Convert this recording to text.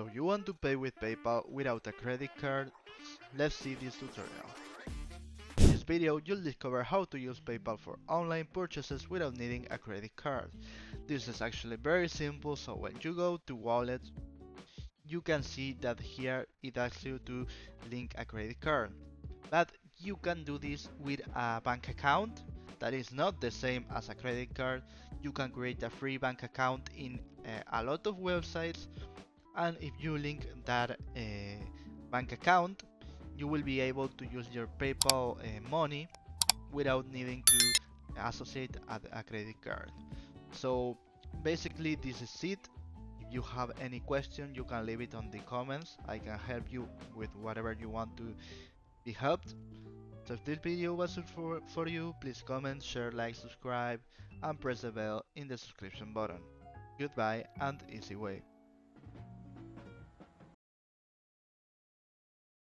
So you want to pay with PayPal without a credit card? Let's see this tutorial. In this video, you'll discover how to use PayPal for online purchases without needing a credit card. This is actually very simple, so when you go to Wallet, you can see that here it asks you to link a credit card. But you can do this with a bank account that is not the same as a credit card. You can create a free bank account in a lot of websites, and if you link that bank account, you will be able to use your PayPal money without needing to associate a credit card. So basically this is it. If you have any question, you can leave it on the comments. I can help you with whatever you want to be helped. So if this video was useful for you, please comment, share, like, subscribe, and press the bell in the subscription button. Goodbye and easy way.